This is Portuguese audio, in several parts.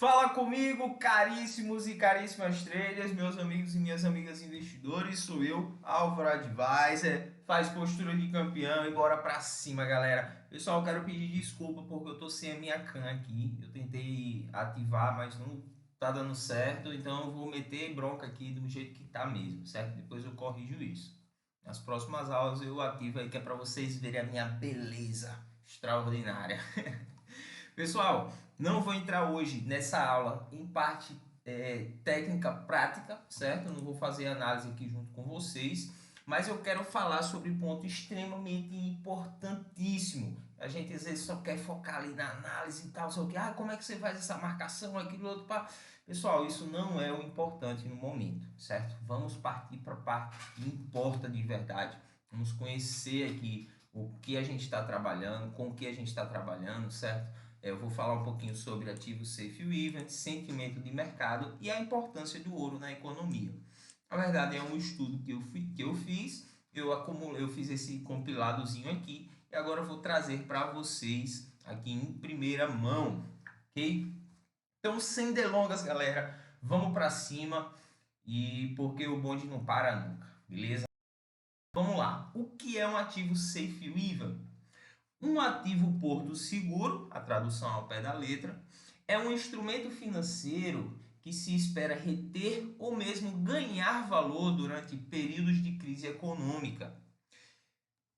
Fala comigo, caríssimos e caríssimas traders, meus amigos e minhas amigas investidores. Sou eu, Álvaro Advisor. Faz postura de campeão e bora pra cima, galera. Pessoal, eu quero pedir desculpa porque eu tô sem a minha CAN aqui. Eu tentei ativar, mas não tá dando certo. Então eu vou meter bronca aqui do jeito que tá mesmo, certo? Depois eu corrijo isso. Nas próximas aulas eu ativo aí que é para vocês verem a minha beleza extraordinária. Pessoal, não vou entrar hoje nessa aula em parte técnica prática, certo? Eu não vou fazer análise aqui junto com vocês, mas eu quero falar sobre um ponto extremamente importantíssimo. A gente às vezes só quer focar ali na análise e tal, só que, como é que você faz essa marcação, aquilo, outro, pá. Pessoal, isso não é o importante no momento, certo? Vamos partir para a parte que importa de verdade. Vamos conhecer aqui o que a gente está trabalhando, com o que a gente está trabalhando, certo? Eu vou falar um pouquinho sobre ativos safe haven, sentimento de mercado e a importância do ouro na economia. Na verdade, é um estudo que eu fiz, eu fiz esse compiladozinho aqui e agora eu vou trazer para vocês aqui em primeira mão, ok? Então, sem delongas, galera, vamos para cima e porque o bonde não para nunca, beleza? Vamos lá. O que é um ativo safe haven? Um ativo porto seguro, a tradução ao pé da letra, é um instrumento financeiro que se espera reter ou mesmo ganhar valor durante períodos de crise econômica.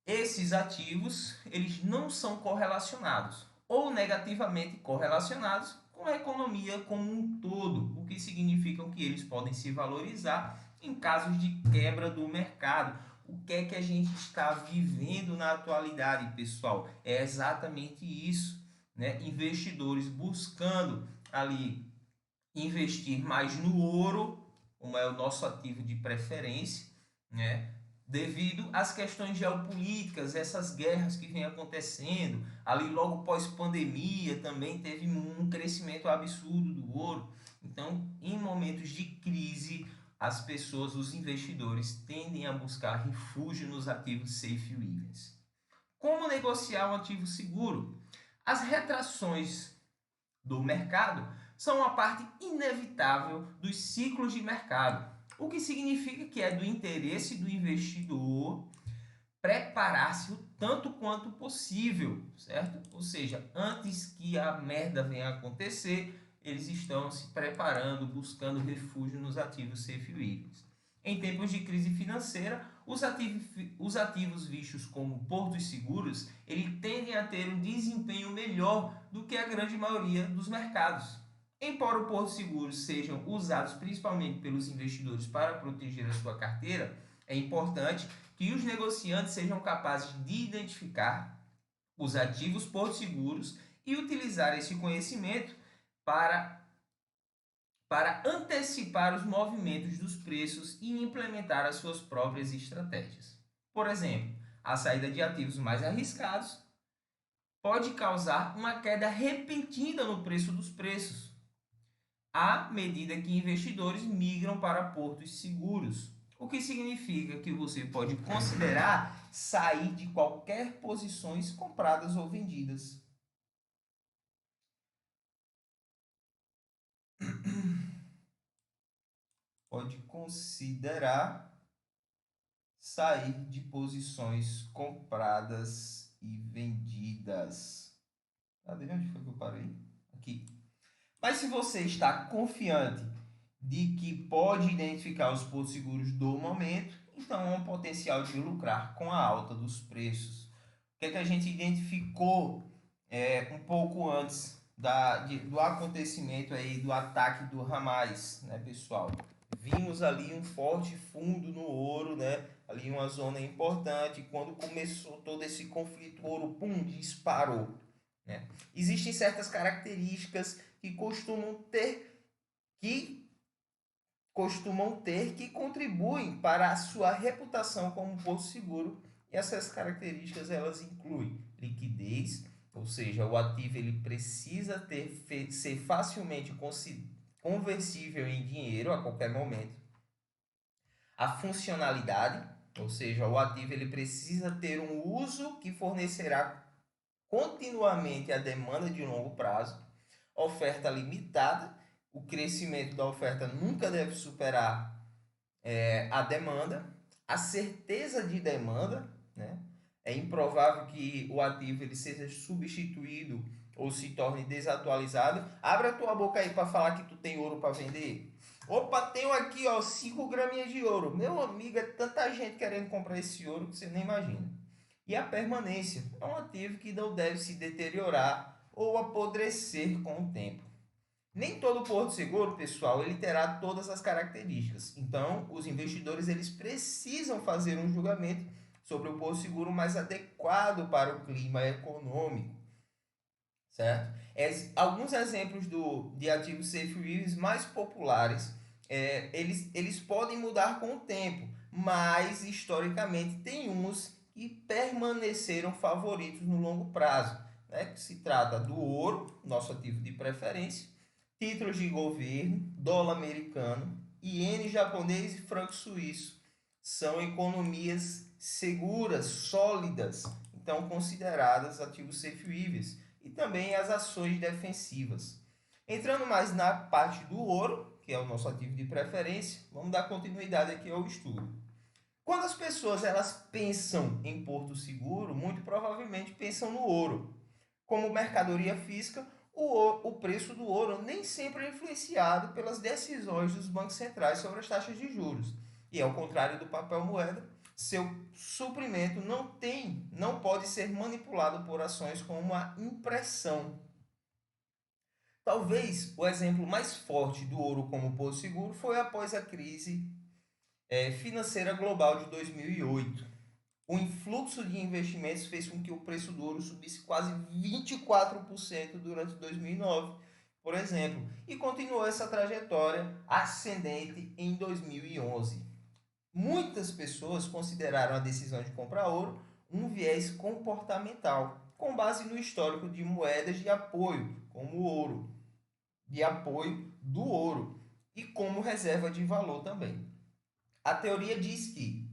Esses ativos, eles não são correlacionados ou negativamente correlacionados com a economia como um todo, o que significa que eles podem se valorizar em casos de quebra do mercado. O que é que a gente está vivendo na atualidade, pessoal? É exatamente isso, né? Investidores buscando ali investir mais no ouro, como é o nosso ativo de preferência, né? Devido às questões geopolíticas, essas guerras que vêm acontecendo, ali logo pós-pandemia também teve um crescimento absurdo do ouro. Então, em momentos de crise, as pessoas, os investidores, tendem a buscar refúgio nos ativos safe havens. Como negociar um ativo seguro? As retrações do mercado são uma parte inevitável dos ciclos de mercado, o que significa que é do interesse do investidor preparar-se o tanto quanto possível, certo? Ou seja, antes que a merda venha acontecer, eles estão se preparando, buscando refúgio nos ativos safe havens. Em tempos de crise financeira, os ativos vistos como portos seguros, eles tendem a ter um desempenho melhor do que a grande maioria dos mercados. Embora os portos seguros sejam usados principalmente pelos investidores para proteger a sua carteira, é importante que os negociantes sejam capazes de identificar os ativos portos seguros e utilizar esse conhecimento para antecipar os movimentos dos preços e implementar as suas próprias estratégias. Por exemplo, a saída de ativos mais arriscados pode causar uma queda repentina no preço dos preços, à medida que investidores migram para portos seguros, o que significa que você pode considerar sair de qualquer posições compradas ou vendidas. Pode considerar sair de posições compradas e vendidas. Cadê? Onde foi que eu parei? Aqui. Mas se você está confiante de que pode identificar os pontos seguros do momento, então há um potencial de lucrar com a alta dos preços. O que é que a gente identificou um pouco antes do acontecimento aí do ataque do Hamas, né, pessoal? Vimos ali um forte fundo no ouro, né? Ali uma zona importante. Quando começou todo esse conflito, o ouro, pum, disparou, né? Existem certas características que costumam ter que contribuem para a sua reputação como porto seguro. E essas características elas incluem liquidez, ou seja, o ativo ele precisa ser facilmente conversível em dinheiro a qualquer momento. A funcionalidade, ou seja, o ativo ele precisa ter um uso que fornecerá continuamente a demanda de longo prazo. oferta limitada, o crescimento da oferta nunca deve superar a demanda, a certeza de demanda, né? É improvável que o ativo ele seja substituído ou se torne desatualizado. Abre a tua boca aí para falar que tu tem ouro para vender. Opa, tenho aqui ó 5 graminhas de ouro. Meu amigo, é tanta gente querendo comprar esse ouro que você nem imagina. E a permanência é um ativo que não deve se deteriorar ou apodrecer com o tempo. Nem todo porto seguro, pessoal, ele terá todas as características. Então, os investidores eles precisam fazer um julgamento sobre o porto seguro mais adequado para o clima econômico, certo? Alguns exemplos de ativos safe havens mais populares, eles podem mudar com o tempo, mas historicamente tem uns que permaneceram favoritos no longo prazo, né? Que se trata do ouro, nosso ativo de preferência, títulos de governo, dólar americano, iene japonês e franco suíço. São economias seguras, sólidas, então consideradas ativos safe havens. E também as ações defensivas. Entrando mais na parte do ouro, que é o nosso ativo de preferência, vamos dar continuidade aqui ao estudo. Quando as pessoas elas pensam em porto seguro, muito provavelmente pensam no ouro. Como mercadoria física, o preço do ouro nem sempre é influenciado pelas decisões dos bancos centrais sobre as taxas de juros. E ao contrário do papel moeda, seu suprimento não pode ser manipulado por ações como a impressão. Talvez o exemplo mais forte do ouro como porto seguro foi após a crise financeira global de 2008. O influxo de investimentos fez com que o preço do ouro subisse quase 24% durante 2009, por exemplo, e continuou essa trajetória ascendente em 2011. Muitas pessoas consideraram a decisão de comprar ouro um viés comportamental, com base no histórico de moedas de apoio, como o ouro, de apoio do ouro, e como reserva de valor também. A teoria diz que,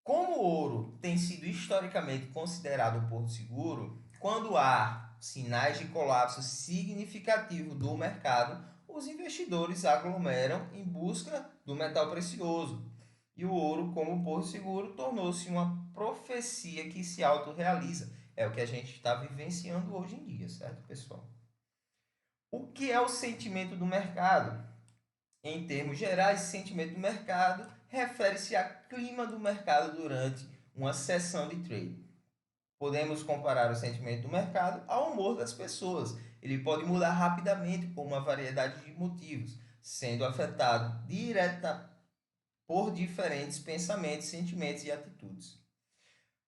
como o ouro tem sido historicamente considerado um porto seguro, quando há sinais de colapso significativo do mercado, os investidores aglomeram em busca do metal precioso. E o ouro, como porto seguro, tornou-se uma profecia que se autorrealiza. É o que a gente está vivenciando hoje em dia, certo, pessoal? O que é o sentimento do mercado? Em termos gerais, sentimento do mercado refere-se ao clima do mercado durante uma sessão de trade. Podemos comparar o sentimento do mercado ao humor das pessoas. Ele pode mudar rapidamente por uma variedade de motivos, sendo afetado direta por diferentes pensamentos, sentimentos e atitudes.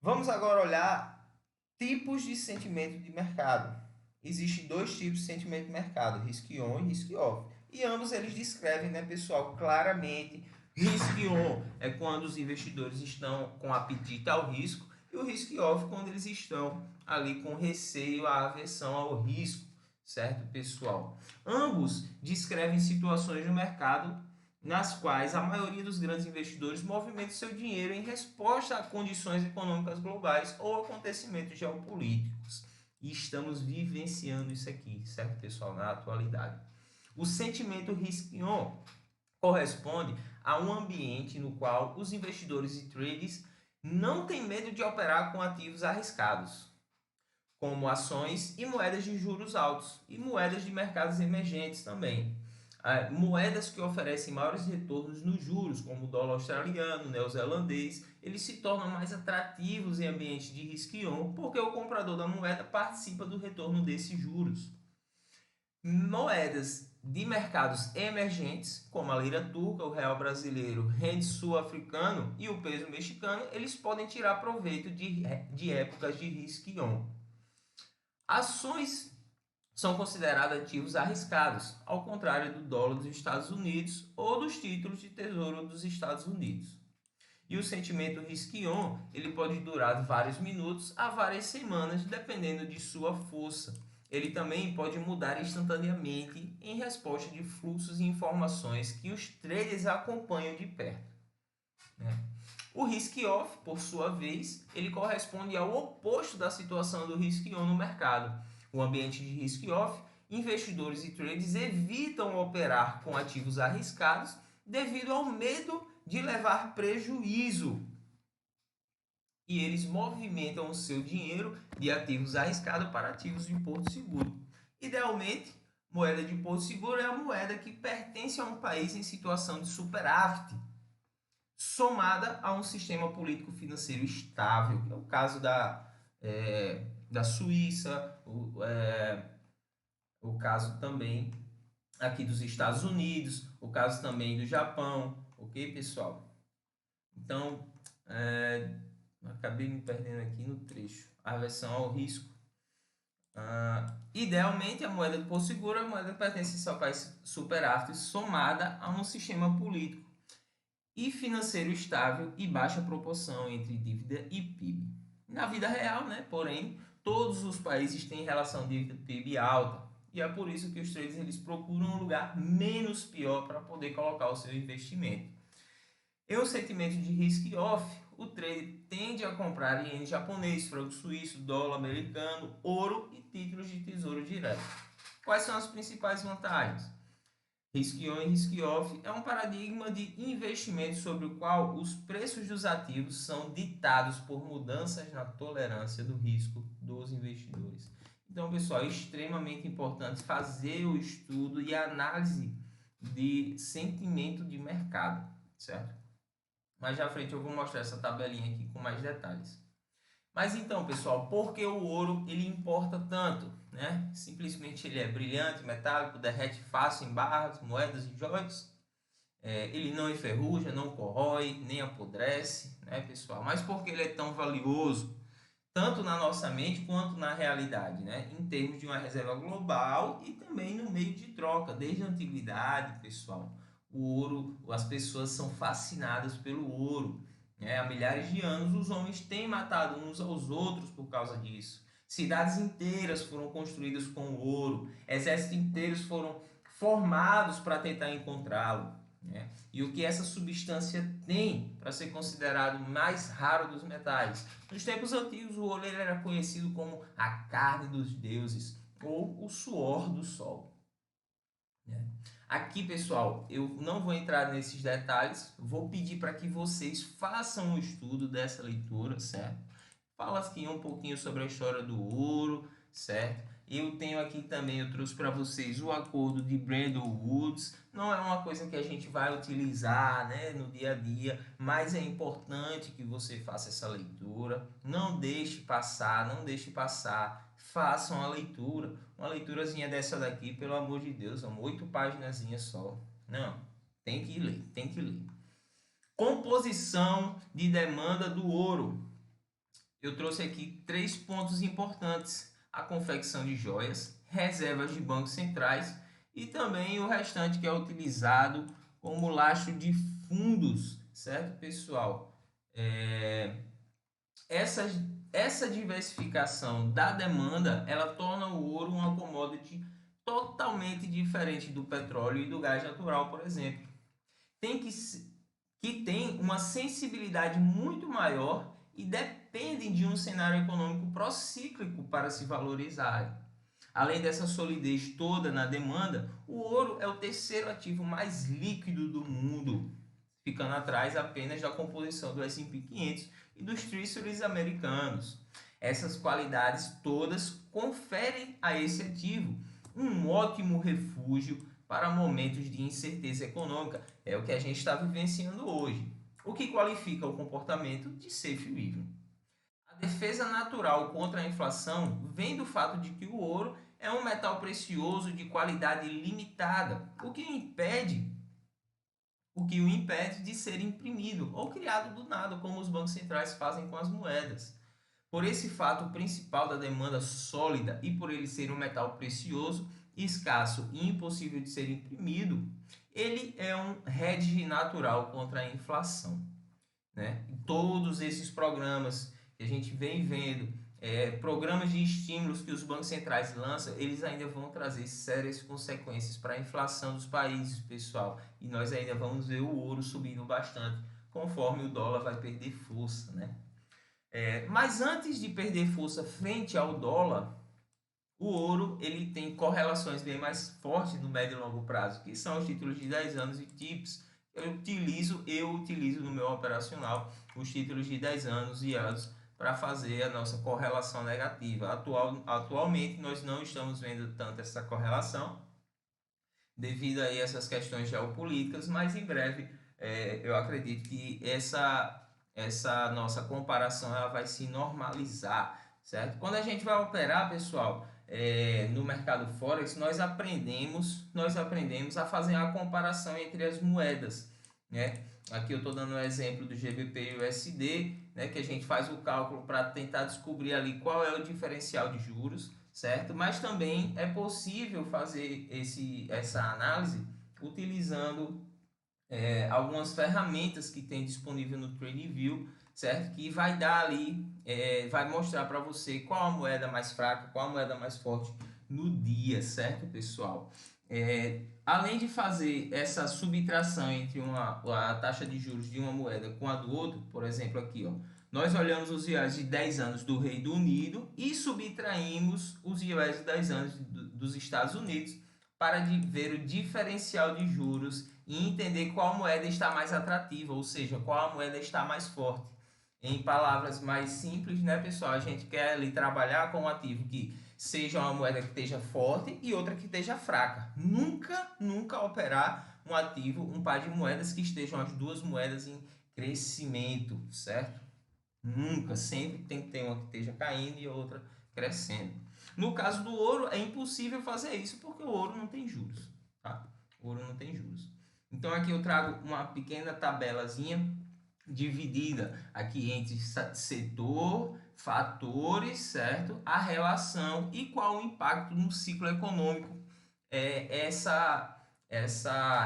Vamos agora olhar tipos de sentimento de mercado. Existem dois tipos de sentimento de mercado, risk-on e risk-off. E ambos eles descrevem, né, pessoal, claramente. Risk-on é quando os investidores estão com apetite ao risco, e o risk-off quando eles estão ali com receio, a aversão ao risco, certo, pessoal? Ambos descrevem situações no mercado nas quais a maioria dos grandes investidores movimenta seu dinheiro em resposta a condições econômicas globais ou acontecimentos geopolíticos. E estamos vivenciando isso aqui, certo, pessoal, na atualidade. O sentimento risk-on corresponde a um ambiente no qual os investidores e traders não têm medo de operar com ativos arriscados, como ações e moedas de juros altos e moedas de mercados emergentes também. Moedas que oferecem maiores retornos nos juros, como o dólar australiano, neozelandês, eles se tornam mais atrativos em ambiente de risk-on, porque o comprador da moeda participa do retorno desses juros. Moedas de mercados emergentes, como a lira turca, o real brasileiro, o rand sul-africano e o peso mexicano, eles podem tirar proveito de épocas de risk-on. Ações são considerados ativos arriscados, ao contrário do dólar dos Estados Unidos ou dos títulos de tesouro dos Estados Unidos. E o sentimento risk-on, ele pode durar vários minutos a várias semanas, dependendo de sua força. Ele também pode mudar instantaneamente em resposta de fluxos e informações que os traders acompanham de perto, né? O risk-off, por sua vez, ele corresponde ao oposto da situação do risk-on no mercado. O ambiente de risk-off investidores e traders evitam operar com ativos arriscados devido ao medo de levar prejuízo. E eles movimentam o seu dinheiro de ativos arriscados para ativos de porto seguro. Idealmente, moeda de porto seguro é a moeda que pertence a um país em situação de superávit, somada a um sistema político-financeiro estável, que é o caso da Suíça, o caso também aqui dos Estados Unidos, o caso também do Japão, ok, pessoal? Então, acabei me perdendo aqui no trecho. Aversão ao risco. Idealmente, a moeda de porto seguro é a moeda que pertence ao país superávit somada a um sistema político e financeiro estável e baixa proporção entre dívida e PIB. Na vida real, né, porém, todos os países têm relação dívida-PIB alta. E é por isso que os traders eles procuram um lugar menos pior para poder colocar o seu investimento. Em um sentimento de risk-off, o trader tende a comprar iene japonês, franco suíço, dólar americano, ouro e títulos de tesouro direto. Quais são as principais vantagens? Risk-on e risk-off é um paradigma de investimento sobre o qual os preços dos ativos são ditados por mudanças na tolerância do risco dos investidores. Então, pessoal, é extremamente importante fazer o estudo e a análise de sentimento de mercado, certo? Mais à frente eu vou mostrar essa tabelinha aqui com mais detalhes. Mas então, pessoal, por que o ouro ele importa tanto? Né? Simplesmente ele é brilhante, metálico, derrete fácil em barras, moedas e joias. Ele não enferruja, não corrói, nem apodrece, né, pessoal? Mas por que ele é tão valioso? Tanto na nossa mente quanto na realidade, né? Em termos de uma reserva global e também no meio de troca. Desde a antiguidade, pessoal, o ouro, as pessoas são fascinadas pelo ouro. Há milhares de anos os homens têm matado uns aos outros por causa disso. Cidades inteiras foram construídas com ouro, exércitos inteiros foram formados para tentar encontrá-lo. E o que essa substância tem para ser considerado o mais raro dos metais? Nos tempos antigos, o ouro era conhecido como a carne dos deuses ou o suor do sol. Aqui, pessoal, eu não vou entrar nesses detalhes, vou pedir para que vocês façam um estudo dessa leitura, certo? Fala aqui um pouquinho sobre a história do ouro, certo? Eu tenho aqui também, eu trouxe para vocês o acordo de Bretton Woods. Não é uma coisa que a gente vai utilizar, né, no dia a dia, mas é importante que você faça essa leitura. Não deixe passar, não deixe passar. Façam a leitura. Uma leiturazinha dessa daqui, pelo amor de Deus, são 8 páginas só. Não, tem que ler, tem que ler. Composição de demanda do ouro. Eu trouxe aqui 3 pontos importantes: a confecção de joias, reservas de bancos centrais e também o restante que é utilizado como lastro de fundos, certo, pessoal? Essa diversificação da demanda, ela torna o ouro uma commodity totalmente diferente do petróleo e do gás natural, por exemplo. Que tem uma sensibilidade muito maior e dependem de um cenário econômico procíclico para se valorizarem. Além dessa solidez toda na demanda, o ouro é o terceiro ativo mais líquido do mundo, ficando atrás apenas da composição do S&P 500 e dos treasuries americanos. Essas qualidades todas conferem a esse ativo um ótimo refúgio para momentos de incerteza econômica. É o que a gente está vivenciando hoje. O que qualifica o comportamento de safe haven. A defesa natural contra a inflação vem do fato de que o ouro é um metal precioso de qualidade limitada, o que o impede de ser imprimido ou criado do nada, como os bancos centrais fazem com as moedas. Por esse fato principal da demanda sólida e por ele ser um metal precioso, escasso e impossível de ser imprimido, ele é um hedge natural contra a inflação. Né? E todos esses programas que a gente vem vendo, programas de estímulos que os bancos centrais lançam, eles ainda vão trazer sérias consequências para a inflação dos países, pessoal. E nós ainda vamos ver o ouro subindo bastante, conforme o dólar vai perder força, né? Mas antes de perder força frente ao dólar, O ouro, ele tem correlações bem mais fortes no médio e longo prazo, que são os títulos de 10 anos e TIPS. Eu utilizo no meu operacional os títulos de 10 anos e anos para fazer a nossa correlação negativa. Atualmente, nós não estamos vendo tanto essa correlação devido a essas questões geopolíticas, mas em breve eu acredito que essa nossa comparação ela vai se normalizar, certo? Quando a gente vai operar, pessoal, no mercado Forex, nós aprendemos a fazer a comparação entre as moedas, né? Aqui eu estou dando um exemplo do GBP e USD, né, que a gente faz o cálculo para tentar descobrir ali qual é o diferencial de juros, certo? Mas também é possível fazer essa análise utilizando algumas ferramentas que tem disponível no TradingView, certo? Que vai dar ali, vai mostrar para você qual a moeda mais fraca, qual a moeda mais forte no dia, certo, pessoal? Além de fazer essa subtração entre a taxa de juros de uma moeda com a do outro, por exemplo, aqui, ó, nós olhamos os reais de 10 anos do Reino Unido e subtraímos os reais de 10 anos dos Estados Unidos para ver o diferencial de juros e entender qual moeda está mais atrativa, ou seja, qual a moeda está mais forte. Em palavras mais simples, né, pessoal? A gente quer ali trabalhar com um ativo que seja uma moeda que esteja forte e outra que esteja fraca. Nunca operar um ativo, um par de moedas que estejam as duas moedas em crescimento, certo? Nunca, sempre tem que ter uma que esteja caindo e outra crescendo. No caso do ouro, é impossível fazer isso porque o ouro não tem juros, tá? O ouro não tem juros. Então aqui eu trago uma pequena tabelazinha dividida aqui entre setor, fatores, certo? A relação e qual o impacto no ciclo econômico essa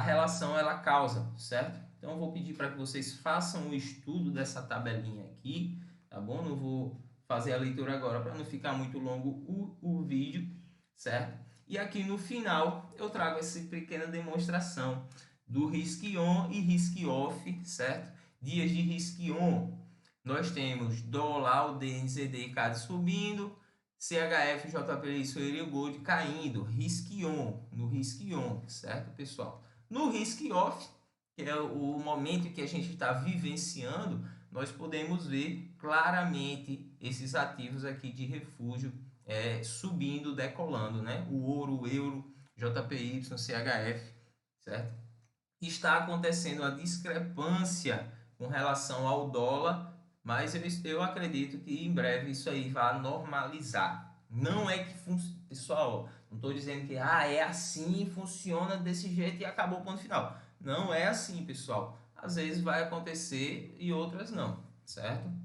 relação ela causa, certo? Então eu vou pedir para que vocês façam o estudo dessa tabelinha aqui, tá bom? Não vou fazer a leitura agora para não ficar muito longo o vídeo, certo? E aqui no final eu trago essa pequena demonstração do risk on e risk off, certo? Dias de risk on, nós temos dólar, o DNZD e CAD subindo, CHF, JPI, Soeiro Gold caindo, risk on, no risk on, certo, pessoal? No risk off, que é o momento que a gente está vivenciando, nós podemos ver claramente esses ativos aqui de refúgio subindo, decolando, né? O ouro, o euro, JPY, CHF, certo? Está acontecendo a discrepância com relação ao dólar, mas eu acredito que em breve isso aí vai normalizar. Não é que pessoal, não estou dizendo que é assim, funciona desse jeito e acabou o ponto final. Não é assim, pessoal. Às vezes vai acontecer e outras não, certo?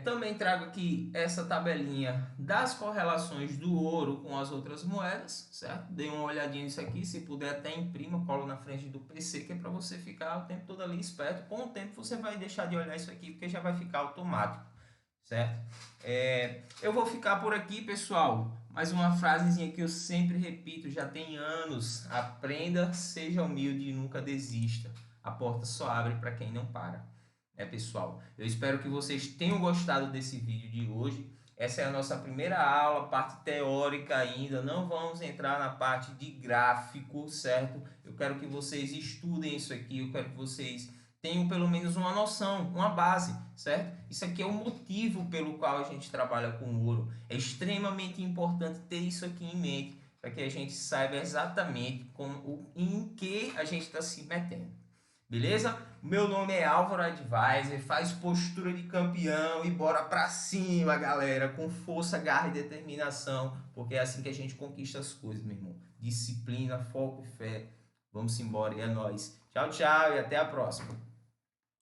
Também trago aqui essa tabelinha das correlações do ouro com as outras moedas, certo? Dê uma olhadinha nisso aqui, se puder até imprima, cola na frente do PC, que é para você ficar o tempo todo ali esperto. Com o tempo você vai deixar de olhar isso aqui, porque já vai ficar automático, certo? Eu vou ficar por aqui, pessoal. Mais uma frasezinha que eu sempre repito, já tem anos. Aprenda, seja humilde e nunca desista. A porta só abre para quem não para. Pessoal, eu espero que vocês tenham gostado desse vídeo de hoje. Essa é a nossa primeira aula, parte teórica ainda. Não vamos entrar na parte de gráfico, certo? Eu quero que vocês estudem isso aqui. Eu quero que vocês tenham pelo menos uma noção, uma base, certo? Isso aqui é o motivo pelo qual a gente trabalha com ouro. É extremamente importante ter isso aqui em mente, para que a gente saiba exatamente em que a gente está se metendo. Beleza? Meu nome é Álvaro Advisor, faz postura de campeão e bora pra cima, galera, com força, garra e determinação, porque é assim que a gente conquista as coisas, meu irmão. Disciplina, foco e fé. Vamos embora e é nóis. Tchau, tchau e até a próxima.